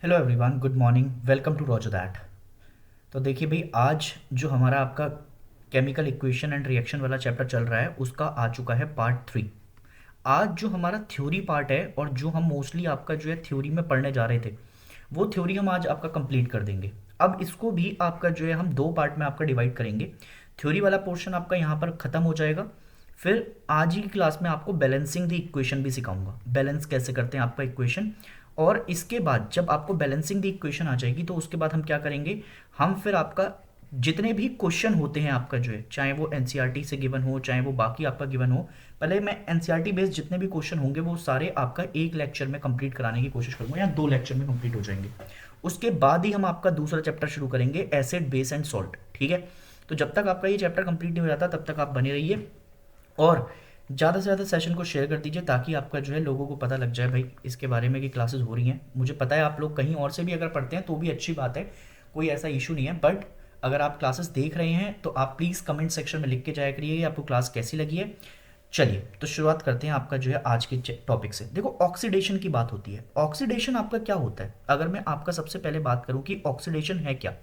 Hello everyone, good morning, welcome to roger that. तो देखिए भाई, आज जो हमारा आपका केमिकल इक्वेशन एंड रिएक्शन वाला चैप्टर चल रहा है उसका आ चुका है पार्ट 3। आज जो हमारा थ्योरी पार्ट है और जो हम मोस्टली आपका जो है थ्योरी में पढ़ने जा रहे थे वो थ्योरी हम आज आपका कंप्लीट कर देंगे। अब इसको भी आपका जो है हम दो पार्ट में आपका डिवाइड करेंगे। थ्योरी वाला पोर्शन आपका यहाँ पर ख़त्म हो जाएगा। फिर आज ही की क्लास में आपको बैलेंसिंग द इक्वेशन भी सिखाऊंगा, बैलेंस कैसे करते हैं आपका इक्वेशन। और इसके बाद जब आपको बैलेंसिंग द इक्वेशन आ जाएगी तो उसके बाद हम क्या करेंगे, हम फिर आपका जितने भी क्वेश्चन होते हैं आपका जो है, चाहे वो एनसीईआरटी से गिवन हो चाहे वो बाकी आपका गिवन हो, पहले मैं एनसीईआरटी बेस्ड जितने भी क्वेश्चन होंगे वो सारे आपका एक लेक्चर में कंप्लीट कराने की कोशिश करूंगा या दो लेक्चर में कंप्लीट हो जाएंगे। उसके बाद ही हम आपका दूसरा चैप्टर शुरू करेंगे, एसिड बेस एंड सॉल्ट। ठीक है, तो जब तक आपका ये चैप्टर कंप्लीट नहीं हो जाता तब तक आप बने रहिए और ज़्यादा से ज़्यादा सेशन को शेयर कर दीजिए ताकि आपका जो है लोगों को पता लग जाए भाई इसके बारे में कि क्लासेस हो रही हैं। मुझे पता है आप लोग कहीं और से भी अगर पढ़ते हैं तो भी अच्छी बात है, कोई ऐसा इशू नहीं है, बट अगर आप क्लासेस देख रहे हैं तो आप प्लीज़ कमेंट सेक्शन में लिख के जाया करिए आपको क्लास कैसी लगी है। चलिए तो शुरुआत करते हैं आपका जो है आज के टॉपिक से। देखो, ऑक्सीडेशन की बात होती है। ऑक्सीडेशन आपका क्या होता है, अगर मैं आपका सबसे पहले बात करूं कि ऑक्सीडेशन है क्या,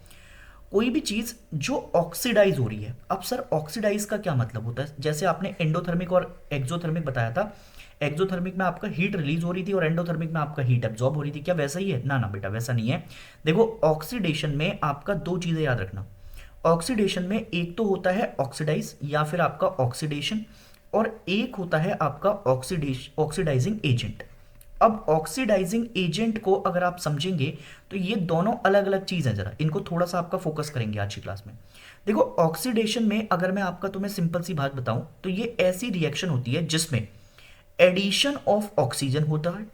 कोई भी चीज जो ऑक्सीडाइज हो रही है। अब सर ऑक्सीडाइज का क्या मतलब होता है, जैसे आपने एंडोथर्मिक और एक्सोथर्मिक बताया था, एक्सोथर्मिक में आपका हीट रिलीज हो रही थी और एंडोथर्मिक में आपका हीट एब्जॉर्ब हो रही थी, क्या वैसा ही है? ना ना बेटा, वैसा नहीं है। देखो, ऑक्सीडेशन में आपका दो चीजें याद रखना। ऑक्सीडेशन में एक तो होता है ऑक्सीडाइज या फिर आपका ऑक्सीडेशन, और एक होता है आपका ऑक्सीडाइजिंग एजेंट। अब ऑक्सीडाइजिंग एजेंट को अगर आप समझेंगे तो ये दोनों अलग अलग चीज है, जरा इनको थोड़ा सा आपका फोकस करेंगे आज की क्लास में। देखो, ऑक्सीडेशन में अगर मैं आपका तुम्हें सिंपल सी बात बताऊं तो ये ऐसी रिएक्शन होती है जिसमें एडिशन ऑफ ऑक्सीजन होता है।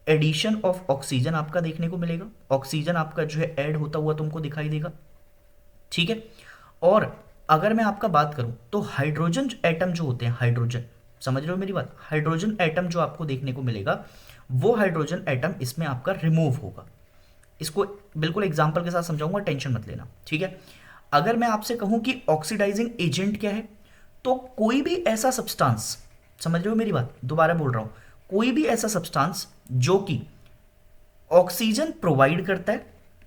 एडिशन ऑफ ऑक्सीजन आपका देखने को मिलेगा, ऑक्सीजन आपका जो है ऐड होता हुआ तुमको दिखाई देगा। ठीक है, और अगर मैं आपका बात करूं तो हाइड्रोजन एटम जो होते हैं, हाइड्रोजन, समझ रहे हो मेरी बात, हाइड्रोजन एटम जो आपको देखने को मिलेगा वो हाइड्रोजन एटम इसमें आपका रिमूव होगा। इसको बिल्कुल एग्जांपल के साथ समझाऊंगा, टेंशन मत लेना। ठीक है, अगर मैं आपसे कहूं कि ऑक्सीडाइजिंग एजेंट क्या है, तो कोई भी ऐसा सब्सटेंस, समझ रहे हो मेरी बात, दोबारा बोल रहा हूं, कोई भी ऐसा सब्सटेंस जो कि ऑक्सीजन प्रोवाइड करता है,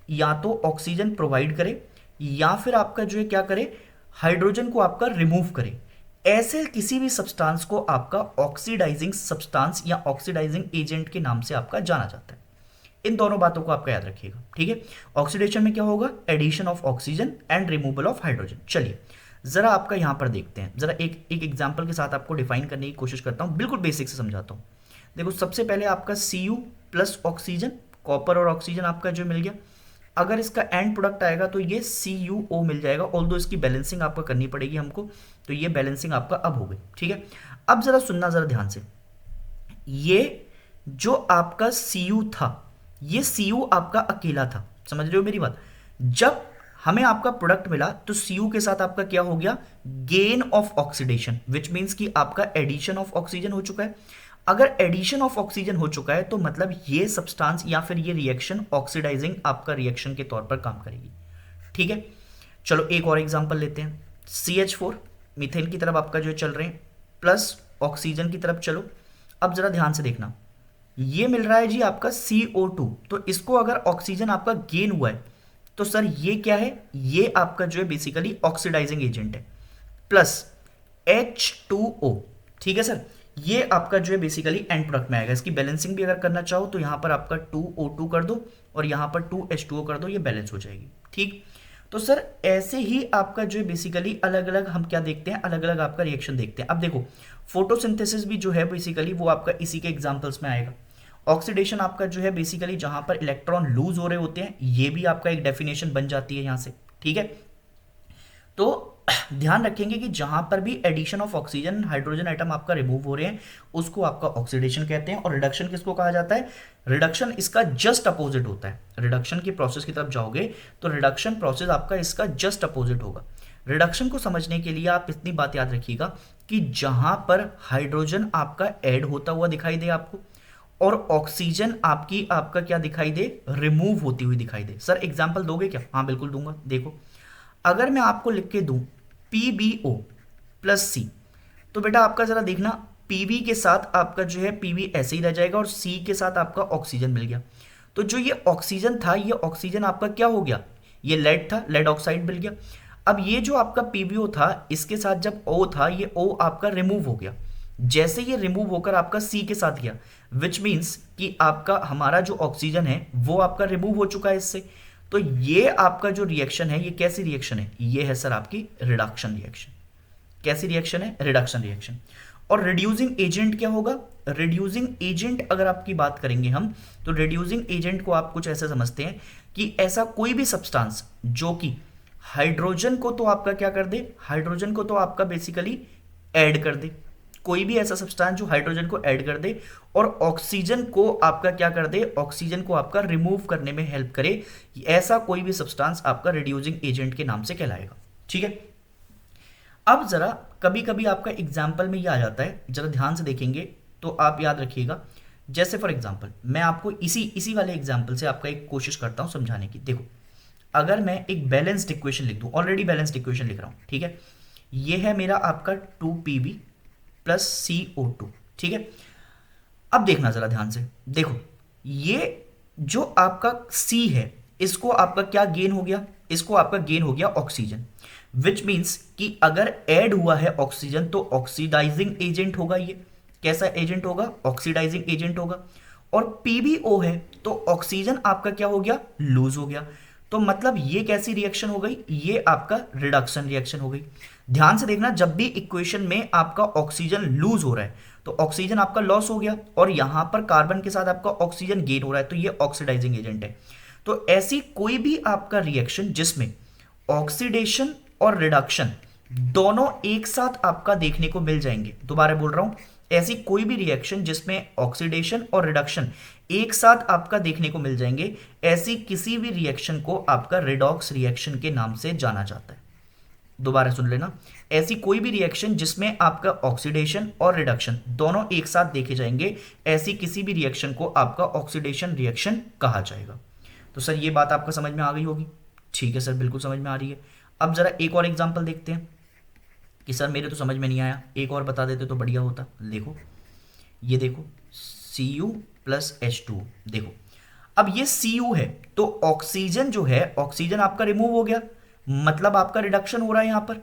या तो ऑक्सीजन प्रोवाइड करे या फिर आपका जो है क्या करे, हाइड्रोजन को आपका रिमूव करे, ऐसे किसी भी सब्सटेंस को आपका ऑक्सीडाइजिंग सब्सटेंस या ऑक्सीडाइजिंग एजेंट के नाम से आपका जाना जाता है। इन दोनों बातों को आपका याद रखिएगा। ठीक है, ऑक्सीडेशन में क्या होगा, addition of oxygen and removal of hydrogen. चलिए जरा आपका यहां पर देखते हैं, जरा एक एक एग्जांपल के साथ आपको डिफाइन करने की कोशिश करता हूं, बिल्कुल बेसिक से समझाता हूं। देखो, सबसे पहले आपका Cu प्लस ऑक्सीजन, कॉपर और ऑक्सीजन आपका जो मिल गया। अगर इसका एंड प्रोडक्ट आएगा तो ये CuO मिल जाएगा, ऑल्दो इसकी बैलेंसिंग आपका करनी पड़ेगी हमको, तो ये बैलेंसिंग आपका अब हो गई। ठीक है, अब जरा सुनना जरा ध्यान से, ये जो आपका Cu था, ये Cu आपका अकेला था, समझ रहे हो मेरी बात। जब हमें आपका प्रोडक्ट मिला तो Cu के साथ आपका क्या हो गया, gain of oxidation, which means कि आपका एडिशन ऑफ ऑक्सीजन हो चुका है। अगर एडिशन ऑफ ऑक्सीजन हो चुका है तो मतलब ये सब्सटेंस या फिर ये रिएक्शन ऑक्सीडाइजिंग आपका रिएक्शन के तौर पर काम करेगी। ठीक है, चलो एक और एग्जांपल लेते हैं। CH4 मीथेन की तरफ आपका जो चल रहे हैं, प्लस ऑक्सीजन की तरफ चलो। अब जरा ध्यान से देखना, ये मिल रहा है जी आपका CO2, तो इसको अगर ऑक्सीजन आपका गेन हुआ है तो सर ये क्या है, ये आपका जो है बेसिकली ऑक्सीडाइजिंग एजेंट है, प्लस H2O। ठीक है सर, ये आपका जो है बेसिकली एंड प्रोडक्ट में आएगा। इसकी बैलेंसिंग भी अगर करना चाहो तो यहां पर आपका 2O2 कर दो और यहां पर 2H2O कर दो, ये बैलेंस हो जाएगी। ठीक, तो सर ऐसे ही आपका जो है बेसिकली अलग अलग हम क्या देखते हैं, अलग अलग आपका रिएक्शन देखते हैं। अब देखो, फोटोसिंथेसिस भी जो है बेसिकली वो आपका इसी के एग्जांपल्स में आएगा। ऑक्सीडेशन आपका जो है बेसिकली जहां पर इलेक्ट्रॉन लूज हो रहे होते हैं, ये भी आपका एक डेफिनेशन बन जाती है यहां से। ठीक है, तो ध्यान रखेंगे कि जहां पर भी addition of oxygen, hydrogen atom आपका रिमूव हो रहे हैं उसको आपका ऑक्सीडेशन कहते हैं। और रिडक्शन किसको कहा जाता है, रिडक्शन इसका जस्ट अपोजिट होता है। रिडक्शन की प्रोसेस की तरफ जाओगे तो रिडक्शन प्रोसेस आपका इसका जस्ट अपोजिट होगा। रिडक्शन को समझने के लिए आप इतनी बात याद रखिएगा कि जहां पर हाइड्रोजन आपका ऐड होता हुआ दिखाई दे आपको और ऑक्सीजन आपकी आपका क्या दिखाई दे, रिमूव होती हुई दिखाई दे। सर एग्जांपल दोगे क्या? हाँ बिल्कुल दूंगा। देखो, अगर मैं आपको लिख के दूं PbO प्लस C, तो बेटा आपका जरा देखना, PB के साथ आपका जो है PB ऐसे ही रह जाएगा और C के साथ आपका ऑक्सीजन मिल गया। तो जो ये ऑक्सीजन था, ये ऑक्सीजन आपका क्या हो गया, ये लेड था, लेड ऑक्साइड मिल गया। अब ये जो आपका पीबीओ था, इसके साथ जब ओ था, ये ओ आपका रिमूव हो गया। जैसे ये रिमूव होकर आपका सी के साथ गया, विच मीन्स कि आपका हमारा जो ऑक्सीजन है वो आपका रिमूव हो चुका है इससे। तो ये आपका जो रिएक्शन है, ये कैसी रिएक्शन है, ये है सर आपकी रिडक्शन रिएक्शन। कैसी रिएक्शन है, रिडक्शन रिएक्शन। और रिड्यूसिंग एजेंट क्या होगा, रिड्यूसिंग एजेंट अगर आपकी बात करेंगे हम, तो रिड्यूसिंग एजेंट को आप कुछ ऐसे समझते हैं कि ऐसा कोई भी सब्सटेंस जो कि हाइड्रोजन को तो आपका क्या कर दे, हाइड्रोजन को तो आपका बेसिकली ऐड कर दे, कोई भी ऐसा सब्सटेंस जो हाइड्रोजन को ऐड कर दे और ऑक्सीजन को आपका क्या कर दे, ऑक्सीजन को आपका रिमूव करने में हेल्प करे, ऐसा कोई भी सब्सटेंस आपका रिड्यूसिंग एजेंट के नाम से कहलाएगा। ठीक है। अब जरा कभी कभी आपका एग्जाम्पल में ये आ जाता है, जरा ध्यान से देखेंगे तो आप याद रखिएगा। जैसे फॉर एग्जाम्पल मैं आपको इसी वाले एग्जाम्पल से आपका एक कोशिश करता हूं समझाने की। देखो, अगर मैं एक बैलेंस्ड इक्वेशन लिख दूं, ऑलरेडी बैलेंस्ड इक्वेशन लिख रहा हूं, ठीक है, ये है मेरा आपका 2Pb प्लस CO2। ठीक है। अब देखना जरा ध्यान से, देखो ये जो आपका C है, इसको आपका क्या गेन हो गया, इसको आपका गेन हो गया ऑक्सीजन, विच मीन्स कि अगर ऐड हुआ है ऑक्सीजन तो ऑक्सीडाइजिंग एजेंट होगा। ये कैसा एजेंट होगा, ऑक्सीडाइजिंग एजेंट होगा। और PbO है तो ऑक्सीजन आपका क्या हो गया, लूज हो गया। तो मतलब ये कैसी रिएक्शन हो गई, ये आपका रिडक्शन रिएक्शन हो गई। ध्यान से देखना, जब भी इक्वेशन में आपका ऑक्सीजन लूज हो रहा है तो ऑक्सीजन आपका लॉस हो गया और यहां पर कार्बन के साथ आपका ऑक्सीजन गेन हो रहा है, तो ये ऑक्सीडाइजिंग एजेंट है। तो ऐसी कोई भी आपका रिएक्शन जिसमें ऑक्सीडेशन और रिडक्शन दोनों एक साथ आपका देखने को मिल जाएंगे, दोबारा बोल रहा हूं, ऐसी कोई भी रिएक्शन जिसमें ऑक्सीडेशन और रिडक्शन एक साथ आपका देखने को मिल जाएंगे, ऐसी किसी भी रिएक्शन को आपका रिडॉक्स रिएक्शन के नाम से जाना जाता है। दोबारा सुन लेना, ऐसी कोई भी रिएक्शन जिसमें आपका ऑक्सीडेशन और रिडक्शन दोनों एक साथ देखे जाएंगे, ऐसी किसी भी रिएक्शन को आपका ऑक्सीडेशन रिएक्शन कहा जाएगा। तो सर ये बात आपका समझ में आ गई होगी। ठीक है सर, बिल्कुल समझ में आ रही है। अब जरा एक और एग्जांपल देखते हैं कि सर मेरे तो समझ में नहीं आया, एक और बता देते तो बढ़िया होता। देखो ये देखो Cu प्लस H2O, देखो अब ये Cu है तो ऑक्सीजन जो है, ऑक्सीजन आपका रिमूव हो गया, मतलब आपका रिडक्शन हो रहा है यहां पर।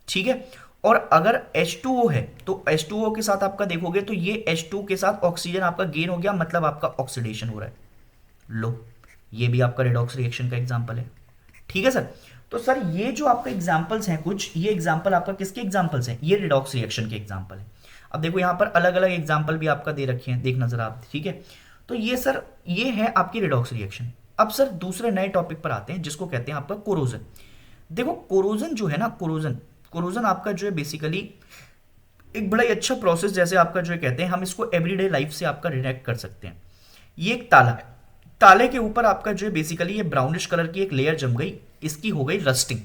ठीक है। और अगर H2O है तो H2O के साथ आपका देखोगे तो ये H2 के साथ ऑक्सीजन आपका गेन हो गया, मतलब आपका ऑक्सीडेशन हो रहा है। लो, ये भी आपका रिडॉक्स रिएक्शन का एग्जांपल है। ठीक है सर। तो सर ये जो आपका एग्जांपल्स हैं कुछ, ये एग्जांपल आपका किसके एग्जांपल्स हैं, ये रिडॉक्स रिएक्शन के एग्जांपल हैं। अब देखो यहां पर अलग अलग एग्जांपल भी आपका दे रखे हैं, देखना जरा आप। ठीक है। तो ये सर ये है आपकी रिडॉक्स रिएक्शन। अब सर दूसरे नए टॉपिक पर आते हैं जिसको कहते हैं आपका कोरोजन। देखो कोरोजन जो है ना, कोरोजन आपका जो है बेसिकली एक बड़ा ही अच्छा प्रोसेस, जैसे आपका जो है कहते हैं हम इसको एवरीडे लाइफ से आपका रिलेट कर सकते हैं। ये एक ताला है, ताले के ऊपर आपका जो है बेसिकली ये ब्राउनिश कलर की एक लेयर जम गई, इसकी हो गई रस्टिंग।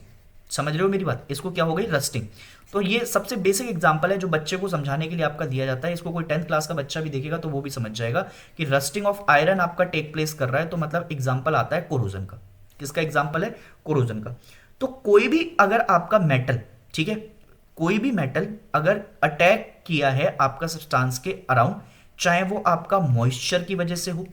समझ रहे हो मेरी बात, इसको क्या हो गई, रस्टिंग। तो ये सबसे बेसिक एग्जांपल है जो बच्चे को समझाने के लिए आपका दिया जाता है। इसको कोई 10th क्लास का बच्चा भी देखेगा तो वो भी समझ जाएगा कि रस्टिंग ऑफ आयरन आपका टेक प्लेस कर रहा है, तो मतलब एग्जाम्पल आता है कोरोजन का। किसका एग्जाम्पल है, कोरोजन का। तो कोई भी अगर आपका मेटल, ठीक है, कोई भी मेटल अगर अटैक किया है आपका सब्सटेंस के अराउंड, चाहे वो आपका मॉइस्चर की वजह से हो,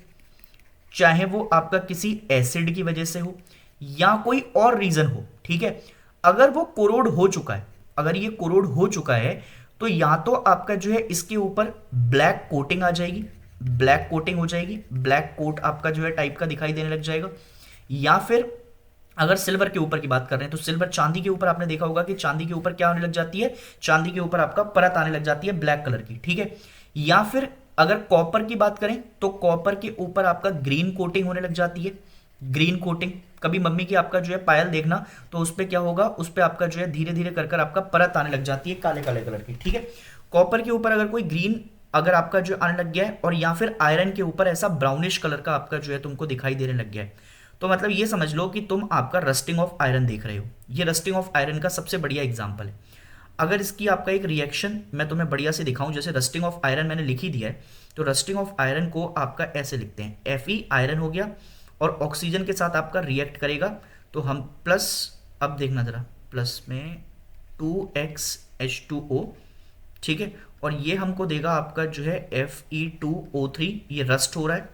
चाहे वो आपका किसी एसिड की वजह से हो, या कोई और रीजन हो, ठीक है, अगर वो कोरोड हो चुका है, अगर ये कोरोड हो चुका है तो या तो आपका जो है इसके ऊपर ब्लैक कोटिंग आ जाएगी, ब्लैक कोटिंग हो जाएगी, ब्लैक कोट आपका जो है टाइप का दिखाई देने लग जाएगा। या फिर अगर सिल्वर के ऊपर की बात कर रहे हैं तो सिल्वर, चांदी के ऊपर आपने देखा होगा कि चांदी के ऊपर क्या होने लग जाती है, चांदी के ऊपर आपका परत आने लग जाती है ब्लैक कलर की। ठीक है। या फिर अगर कॉपर की बात करें तो कॉपर के ऊपर आपका ग्रीन कोटिंग होने लग जाती है, ग्रीन कोटिंग। कभी मम्मी की आपका जो है पायल देखना तो उस पर क्या होगा, उस पर आपका जो है धीरे धीरे कर कर आपका परत आने लग जाती है काले काले कलर की। ठीक है। कॉपर के ऊपर अगर कोई ग्रीन अगर आपका जो आने लग गया है, और या फिर आयरन के ऊपर ऐसा ब्राउनिश कलर का आपका जो है तुमको दिखाई देने लग गया है, तो मतलब ये समझ लो कि तुम आपका रस्टिंग ऑफ आयरन देख रहे हो। ये रस्टिंग ऑफ आयरन का सबसे बढ़िया एग्जांपल है। अगर इसकी आपका एक रिएक्शन मैं तुम्हें बढ़िया से दिखाऊं, जैसे रस्टिंग ऑफ आयरन मैंने लिख ही दिया है, तो रस्टिंग ऑफ आयरन को आपका ऐसे लिखते हैं, Fe आयरन हो गया और ऑक्सीजन के साथ आपका रिएक्ट करेगा तो हम प्लस, अब देखना जरा, प्लस में 2xH2O, ठीक है, और ये हमको देगा आपका जो है Fe2O3, ये रस्ट हो रहा है।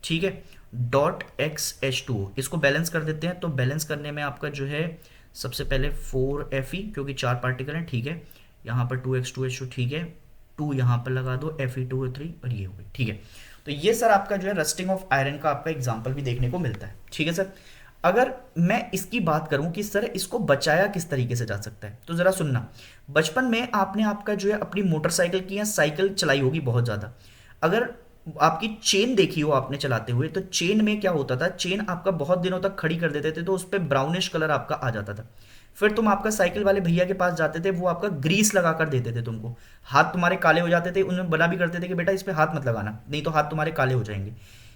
ठीक है। 2H2O, इसको बैलेंस कर देते हैं। तो बैलेंस करने में आपका जो है सबसे पहले 4Fe, क्योंकि 4 पार्टिकल हैं, ठीक है। यहाँ पर 2H2H2, ठीक है, 2 यहाँ पर लगा दो, Fe2O3, और ये हो गई, ठीक है। तो ये सर आपका जो है रस्टिंग ऑफ आयरन का आपका एग्जाम्पल भी देखने को मिलता है, ठीक है सर। अगर मैं इसकी बात करूं कि सर इसको बचाया किस तरीके से जा सकता है, तो जरा सुनना। बचपन में आपने आपका जो है अपनी मोटरसाइकिल की या साइकिल चलाई होगी बहुत ज़्यादा। अगर आपकी चेन देखी हो आपने चलाते हुए, तो चेन में क्या होता था, चेन आपका बहुत दिनों तक खड़ी कर देते थे तो उस पर ब्राउनिश कलर आपका आ जाता था। फिर तुम आपका साइकिल वाले भैया के पास जाते थे, वो आपका ग्रीस लगा कर देते थे तुमको, हाथ तुम्हारे काले हो जाते थे, उन्हें बना भी करते थे कि बेटा इस पे हाथ मत लगाना, नहीं तो हाथ तुम्हारे काले हो जाएंगे।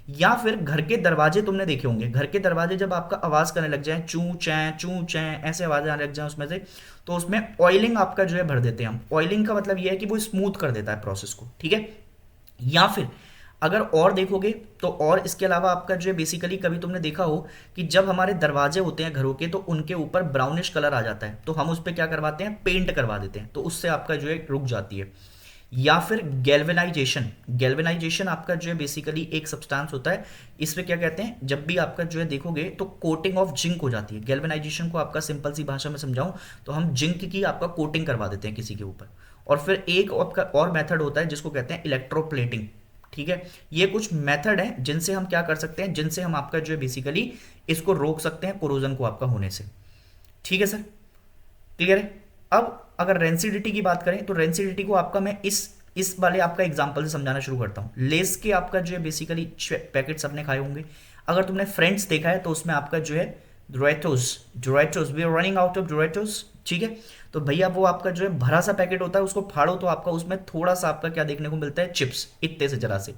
या फिर घर के दरवाजे तुमने देखे होंगे, घर के दरवाजे जब आपका आवाज करने लग जाए, चू चैं ऐसे आवाजें आने लग जाए उसमें से, तो उसमें ऑयलिंग आपका जो है भर देते हैं हम। ऑयलिंग का मतलब यह है कि वो स्मूथ कर देता है प्रोसेस को, ठीक है। या फिर अगर और देखोगे तो और इसके अलावा आपका जो है बेसिकली कभी तुमने देखा हो कि जब हमारे दरवाजे होते हैं घरों के, तो उनके ऊपर ब्राउनिश कलर आ जाता है, तो हम उस पर क्या करवाते हैं, पेंट करवा देते हैं, तो उससे आपका जो है रुक जाती है। या फिर गैल्वेनाइजेशन, गैल्वेनाइजेशन आपका जो है बेसिकली एक सब्सटेंस होता है, इसमें क्या कहते हैं, जब भी आपका जो है देखोगे तो कोटिंग ऑफ जिंक हो जाती है। गैल्वेनाइजेशन को आपका सिंपल सी भाषा में समझाऊं तो हम जिंक की आपका कोटिंग करवा देते हैं किसी के ऊपर। और फिर एक आपका और मेथड होता है जिसको कहते हैं इलेक्ट्रोप्लेटिंग, ठीक है। ये कुछ मेथड है जिनसे हम क्या कर सकते हैं, जिनसे हम आपका जो है बेसिकली इसको रोक सकते हैं कोरोजन को आपका होने से, ठीक है सर, क्लियर है। अब अगर रेंसिडिटी की बात करें तो रेंसिडिटी को आपका मैं इस वाले आपका एग्जांपल से समझाना शुरू करता हूं। लेस के आपका जो है बेसिकली पैकेट सबने खाए होंगे, अगर तुमने फ्रेंड्स देखा है तो उसमें आपका जो है Doritos, Doritos we are running out of Doritos, ठीक है। तो भैया वो आपका जो है भरा सा पैकेट होता है, उसको फाड़ो तो आपका उसमें थोड़ा सा आपका क्या देखने को मिलता है, चिप्स, इतने से जरा से।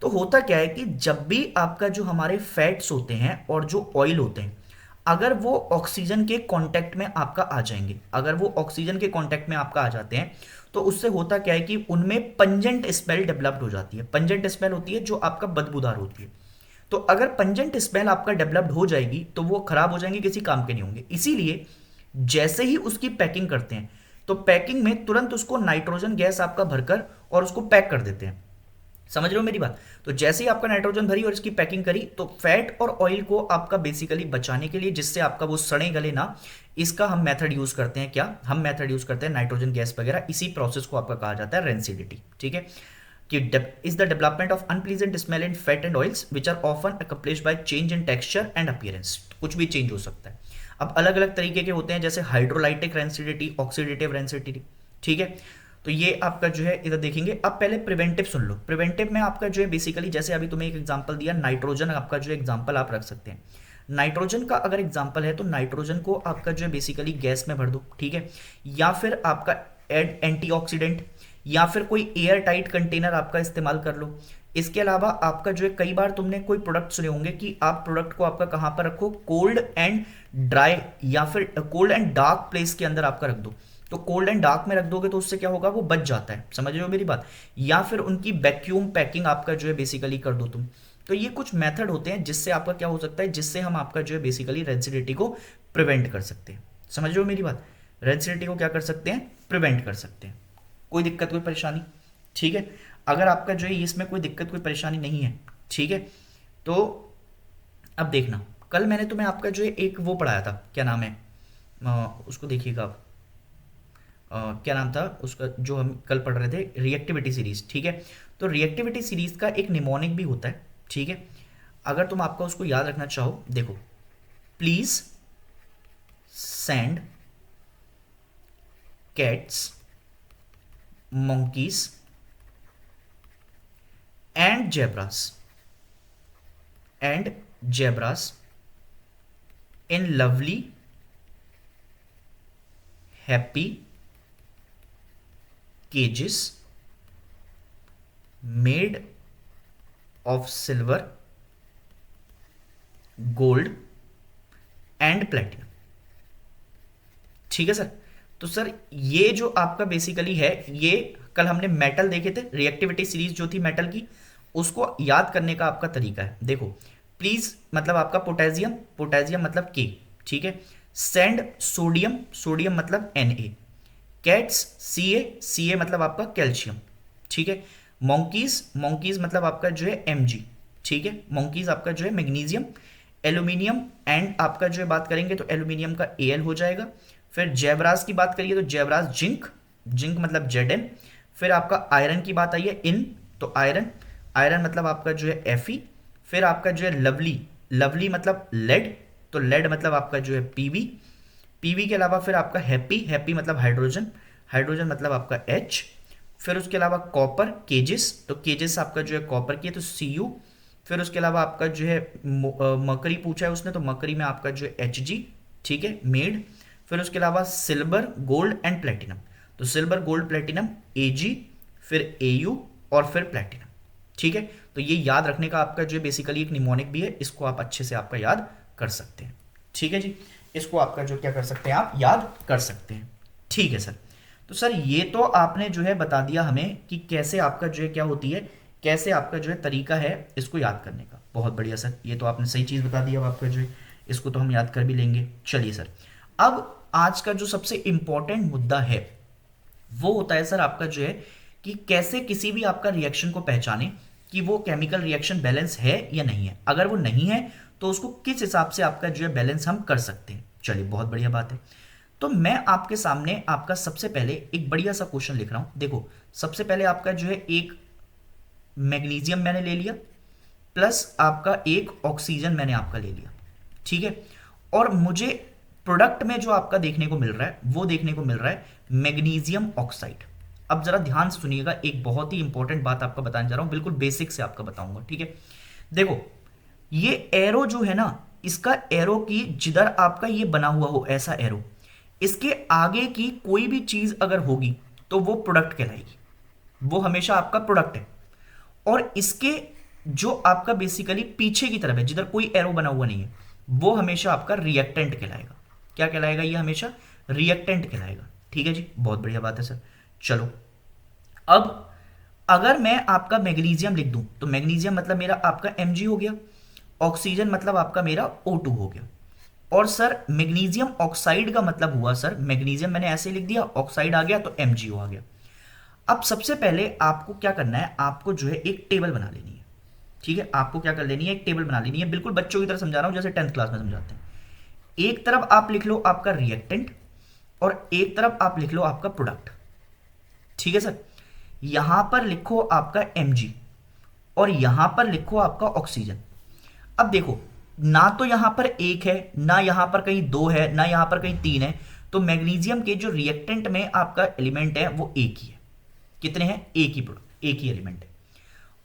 तो होता क्या है कि जब भी आपका जो हमारे फैट्स होते हैं और जो ऑयल होते हैं, अगर वो ऑक्सीजन के कांटेक्ट में आपका आ जाएंगे, अगर वो ऑक्सीजन के कांटेक्ट में आपका आ जाते हैं, तो उससे होता क्या है कि उनमें पंजेंट स्मेल डेवलप्ड हो जाती है। पंजेंट स्मेल होती है जो आपका बदबूदार होती है। तो अगर पंजेंट स्मेल आपका डेवलप्ड हो जाएगी तो वो खराब हो जाएंगे, किसी काम के नहीं होंगे। इसीलिए जैसे ही उसकी पैकिंग करते हैं तो पैकिंग में तुरंत उसको नाइट्रोजन गैस आपका भरकर और उसको पैक कर देते हैं। समझ रहे हो मेरी बात। तो जैसे ही आपका नाइट्रोजन भरी और इसकी पैकिंग करी, तो फैट और ऑयल को आपका बेसिकली बचाने के लिए, जिससे आपका वो सड़े गले ना, इसका हम मेथड यूज करते हैं। क्या हम मेथड यूज करते हैं, नाइट्रोजन गैस वगैरह। इसी प्रोसेस को आपका कहा जाता है रेंसिडिटी, ठीक है। कि is the development of unpleasant smell in fat and oils which are often accomplished by change in texture and appearance. कुछ भी चेंज हो सकता है। अब अलग अलग तरीके के होते हैं, जैसे हाइड्रोलाइटिक रेंसिडिटी, ऑक्सीडेटिव रेंसिडिटी, ठीक है। तो ये आपका जो है इधर देखेंगे। अब पहले प्रिवेंटिव सुन लो। प्रिवेंटिव में आपका जो है बेसिकली, जैसे अभी तुम्हें एक एग्जांपल दिया, नाइट्रोजन आपका जो एग्जांपल आप रख सकते हैं। नाइट्रोजन का अगर एग्जांपल है तो नाइट्रोजन को आपका जो है बेसिकली गैस में भर दो, ठीक है। या फिर आपका एड एंटीऑक्सीडेंट, या फिर कोई एयर टाइट कंटेनर आपका इस्तेमाल कर लो। इसके अलावा आपका जो है कई बार तुमने कोई प्रोडक्ट सुने होंगे कि आप प्रोडक्ट को आपका कहां पर रखो, कोल्ड एंड ड्राई या फिर कोल्ड एंड डार्क प्लेस के अंदर आपका रख दो। तो कोल्ड एंड डार्क में रख दोगे तो उससे क्या होगा, वो बच जाता है। समझ रहे हो मेरी बात। या फिर उनकी वैक्यूम पैकिंग आपका जो है बेसिकली कर दो तुम। तो ये कुछ मेथड होते हैं जिससे आपका क्या हो सकता है, जिससे हम आपका जो है बेसिकली रेंसिडिटी को प्रिवेंट कर सकते हैं। समझ रहे हो मेरी बात। रेंसिडिटी को क्या कर सकते हैं, प्रिवेंट कर सकते हैं। कोई दिक्कत कोई परेशानी, ठीक है। अगर आपका जो है इसमें कोई दिक्कत कोई परेशानी नहीं है, ठीक है, तो अब देखना, कल मैंने तुम्हें आपका जो है एक वो पढ़ाया था, क्या नाम है उसको देखिएगा आप, क्या नाम था उसका जो हम कल पढ़ रहे थे, रिएक्टिविटी सीरीज, ठीक है। तो रिएक्टिविटी सीरीज का एक निमोनिक भी होता है, ठीक है। अगर तुम आपका उसको याद रखना चाहो, देखो, please send cats, monkeys and zebras in lovely happy cages made of silver, gold and platinum, ठीक है सर। तो सर ये जो आपका बेसिकली है, ये कल हमने मेटल देखे थे, रिएक्टिविटी सीरीज जो थी मेटल की, उसको याद करने का आपका तरीका है। देखो, प्लीज मतलब आपका पोटेशियम, पोटेशियम मतलब के, ठीक है। सेंड सोडियम, सोडियम मतलब Na। कैट्स Ca, Ca मतलब आपका कैल्शियम, ठीक है। मोंकीज, मोंकीज मतलब आपका जो है Mg, ठीक है, मोंकीज आपका जो है मैग्नीशियम, एल्यूमिनियम एंड आपका जो है बात करेंगे तो एल्यूमिनियम का Al हो जाएगा। फिर जेब्रास की बात करिए तो जेब्रास जिंक, जिंक मतलब Zn। फिर आपका आयरन की बात आई है इन, तो आयरन, आयरन मतलब आपका जो है Fe। फिर आपका जो है लवली, लवली मतलब लेड, तो लेड मतलब आपका जो है Pb। पीवी के अलावा फिर आपका हैप्पी, हैप्पी मतलब हाइड्रोजन, हाइड्रोजन मतलब आपका एच। फिर उसके अलावा कॉपर, केजिस, तो केजिस आपका जो है कॉपर की है तो Cu। फिर उसके अलावा आपका जो है मकरी पूछा है उसने, तो मकरी में आपका जो है Hg, ठीक है, मेड। फिर उसके अलावा सिल्वर, गोल्ड एंड प्लेटिनम, तो सिल्वर, गोल्ड, प्लेटिनम Ag, फिर Au और फिर प्लेटिनम, ठीक है। तो ये याद रखने का आपका जो है बेसिकली एक निमोनिक भी है, इसको आप अच्छे से आपका याद कर सकते हैं, ठीक है जी। इसको आपका जो क्या कर सकते हैं, आप याद कर सकते हैं, ठीक है सर। तो सर ये तो आपने जो है बता दिया हमें कि कैसे आपका जो है क्या होती है, कैसे आपका जो है तरीका है इसको याद करने का। बहुत बढ़िया सर, ये तो आपने सही चीज़ बता दी। अब आपका जो है इसको तो हम याद कर भी लेंगे। चलिए सर, अब आज का जो सबसे इंपॉर्टेंट मुद्दा है वो होता है सर आपका जो है कि कैसे किसी भी आपका रिएक्शन को पहचाने कि वो केमिकल रिएक्शन बैलेंस है या नहीं है। अगर वो नहीं है तो उसको किस हिसाब से आपका जो है बैलेंस हम कर सकते हैं। चलिए बहुत बढ़िया बात है। तो मैं आपके सामने आपका सबसे पहले एक बढ़िया सा क्वेश्चन लिख रहा हूं। देखो सबसे पहले आपका जो है एक मैग्नीशियम मैंने ले लिया, प्लस आपका एक ऑक्सीजन मैंने आपका ले लिया, ठीक है। और मुझे प्रोडक्ट में जो आपका देखने को मिल रहा है वो देखने को मिल रहा है मैग्नीशियम ऑक्साइड। अब जरा ध्यान से सुनिएगा, एक बहुत ही इंपॉर्टेंट बात आपका बताने जा रहा हूं, बिल्कुल बेसिक से आपका बताऊंगा, ठीक है। देखो ये एरो जो है ना, इसका एरो की जिधर आपका ये बना हुआ हो ऐसा एरो, इसके आगे की कोई भी चीज अगर होगी तो वो प्रोडक्ट कहलाएगी, वो हमेशा आपका प्रोडक्ट है। और इसके जो आपका बेसिकली पीछे की तरफ है जिधर कोई एरो बना हुआ नहीं है, वो हमेशा आपका रिएक्टेंट कहलाएगा। क्या कहलाएगा, ये हमेशा रिएक्टेंट कहलाएगा, ठीक है जी। बहुत बढ़िया बात है सर। चलो अब अगर मैं आपका मैग्नीशियम लिख दूं तो मैग्नीशियम मतलब मेरा आपका Mg हो गया, ऑक्सीजन मतलब आपका मेरा O2 हो गया। और सर मैग्नीशियम ऑक्साइड का मतलब हुआ, सर मैग्नीशियम मैंने ऐसे लिख दिया, ऑक्साइड आ गया तो MgO आ गया। अब सबसे पहले आपको क्या करना है, आपको जो है एक टेबल बना लेनी है, ठीक है। आपको क्या कर लेनी है, एक टेबल बना लेनी है, बिल्कुल बच्चों की तरह समझा रहा हूं जैसे 10th क्लास में समझाते हैं। एक तरफ आप लिख लो आपका रिएक्टेंट और एक तरफ आप लिख लो आपका प्रोडक्ट, ठीक है सर। यहां पर लिखो आपका Mg और यहां पर लिखो आपका ऑक्सीजन। अब देखो ना तो यहां पर एक है, ना यहां पर कहीं दो है, ना यहां पर कहीं तीन है, तो मैग्नीशियम के जो रिएक्टेंट में आपका एलिमेंट है वो एक ही है। कितने हैं, एक ही प्रोडक्ट, एक ही एलिमेंट है।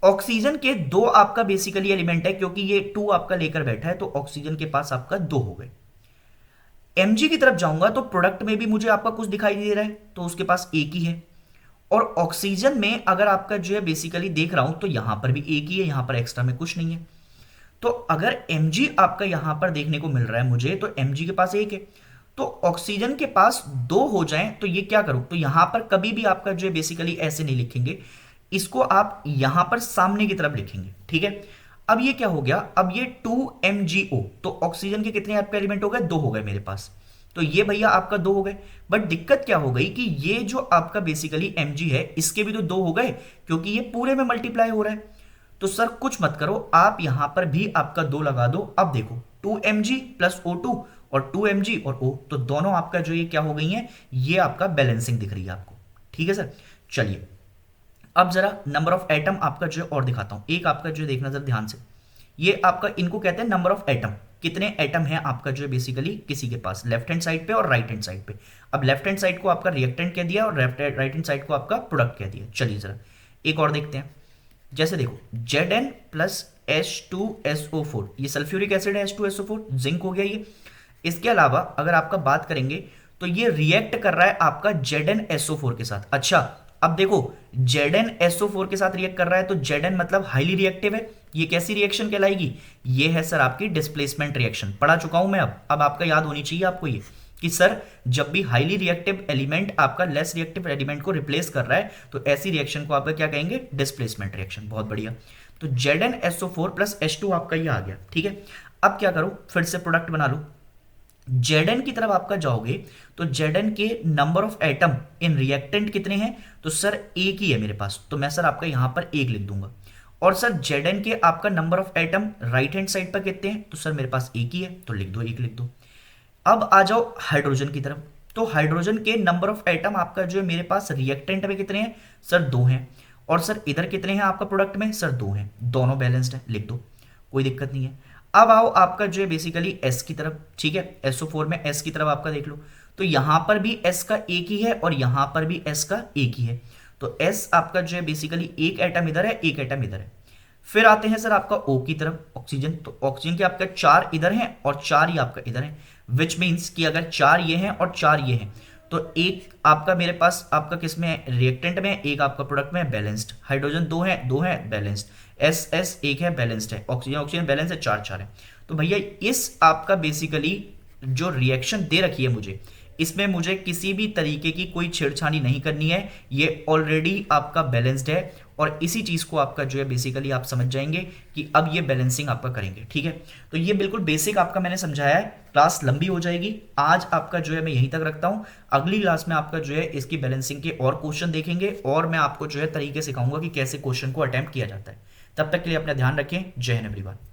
ऑक्सीजन के दो आपका बेसिकली एलिमेंट है, क्योंकि ये 2 आपका लेकर बैठा है तो ऑक्सीजन के पास आपका 2 हो गए। Mg की तरफ जाऊंगा तो प्रोडक्ट में भी मुझे आपका कुछ दिखाई दे रहा है तो उसके पास एक ही है। और ऑक्सीजन में अगर आपका जो है बेसिकली देख रहा हूं तो यहां पर भी एक ही है, यहां पर एक्स्ट्रा में कुछ नहीं है। तो अगर Mg आपका यहां पर देखने को मिल रहा है मुझे, तो Mg के पास एक है, तो ऑक्सीजन के पास 2 हो जाएं तो ये क्या करूं, तो यहां पर कभी भी आपका जो है बेसिकली ऐसे नहीं लिखेंगे, इसको आप यहां पर सामने की तरफ लिखेंगे, ठीक है। अब ये क्या हो गया, अब ये 2MgO, तो ऑक्सीजन के कितने आपके एलिमेंट हो गए, 2 हो गए मेरे पास। तो ये भैया आपका 2 हो गए। बट दिक्कत क्या हो गई कि ये जो आपका बेसिकली Mg है इसके भी तो 2 हो गए, क्योंकि ये पूरे में मल्टीप्लाई हो रहा है। तो सर कुछ मत करो, आप यहां पर भी आपका 2 लगा दो। अब देखो 2Mg प्लस O2 और 2Mg और O, तो दोनों आपका जो ये क्या हो गई है, ये आपका बैलेंसिंग दिख रही है आपको, ठीक है सर। चलिए अब जरा नंबर ऑफ एटम आपका जो है और दिखाता हूं। एक आपका जो है देखना जरा ध्यान से, ये आपका इनको कहते हैं नंबर ऑफ एटम। कितने एटम है आपका जो है बेसिकली किसी के पास, लेफ्ट हैंड साइड पे और राइट हैंड साइड पे। अब लेफ्ट हैंड साइड को आपका रिएक्टेंट कह दिया और राइट हैंड साइड को आपका प्रोडक्ट कह दिया। चलिए जरा एक और देखते हैं। जैसे देखो Zn प्लस H2SO4, ये सल्फ्यूरिक एसिड है, H2SO4 जिंक हो गया ये। इसके अलावा अगर आपका बात करेंगे तो ये रिएक्ट कर रहा है आपका ZnSO4 के साथ। अच्छा अब देखो ZnSO4 के साथ रिएक्ट कर रहा है तो Zn मतलब हाईली रिएक्टिव है। ये कैसी रिएक्शन कहलाएगी, ये है सर आपकी डिस्प्लेसमेंट रिएक्शन। पढ़ा चुका हूं मैं, अब आपका याद होनी चाहिए आपको ये कि सर जब भी हाईली रिएक्टिव एलिमेंट आपका लेस रिएक्टिव एलिमेंट को रिप्लेस कर रहा है तो ऐसी रिएक्शन को आपका क्या कहेंगे, डिस्प्लेसमेंट रिएक्शन। बहुत बढ़िया। तो ZnSO4 प्लस H2 आपका ये आ गया, ठीक है। अब क्या करो, फिर से प्रोडक्ट बना लो। Zn की तरफ आपका जाओगे तो Zn के number of atom in reactant कितने हैं, तो सर एक ही है मेरे पास, तो मैं सर आपका यहां पर एक लिख दूंगा। और सर Zn के आपका number of atom right hand side पर कितने हैं, तो सर मेरे पास एक ही है, तो लिख दो, एक लिख दो। अब आ जाओ हाइड्रोजन की तरफ, तो हाइड्रोजन के नंबर ऑफ एटम आपका जो है मेरे पास रिएक्टेंट में कितने हैं, सर दो हैं। और सर इधर कितने हैं आपका प्रोडक्ट में, सर दो हैं, दोनों बैलेंस्ड है, लिख दो, कोई दिक्कत नहीं है। अब आओ आपका जो है बेसिकली एस की तरफ, ठीक है, SO4 में एस की तरफ आपका देख लो, तो यहां पर भी एस का एक ही है और यहां पर भी एस का एक ही है, तो एस आपका जो है बेसिकली एक एटम इधर है, एक एटम इधर है। फिर आते हैं सर आपका O की तरफ, ऑक्सीजन, तो ऑक्सीजन के आपका चार इधर हैं और चार ही आपका इधर है, विच मीन्स कि अगर चार ये हैं और चार ये हैं, तो एक आपका मेरे पास आपका किस में है, रिएक्टेंट में, एक आपका प्रोडक्ट में, बैलेंस्ड। हाइड्रोजन दो है बैलेंस्ड, एस एस एक है बैलेंस्ड है, ऑक्सीजन ऑक्सीजन बैलेंस है, चार चार है। तो भैया इस आपका बेसिकली जो रिएक्शन दे रखी है मुझे, इसमें मुझे किसी भी तरीके की कोई छेड़छाड़ी नहीं करनी है, ये ऑलरेडी आपका बैलेंस्ड है। और इसी चीज को आपका जो है बेसिकली आप समझ जाएंगे कि अब ये बैलेंसिंग आपका करेंगे, ठीक है। तो ये बिल्कुल बेसिक आपका मैंने समझाया है, क्लास लंबी हो जाएगी, आज आपका जो है मैं यहीं तक रखता हूं। अगली क्लास में आपका जो है इसकी बैलेंसिंग के और क्वेश्चन देखेंगे और मैं आपको जो है तरीके सिखाऊंगा कि कैसे क्वेश्चन को अटेम्प्ट किया जाता है। तब तक के लिए अपना ध्यान रखें। जय हिंद एवरीवन।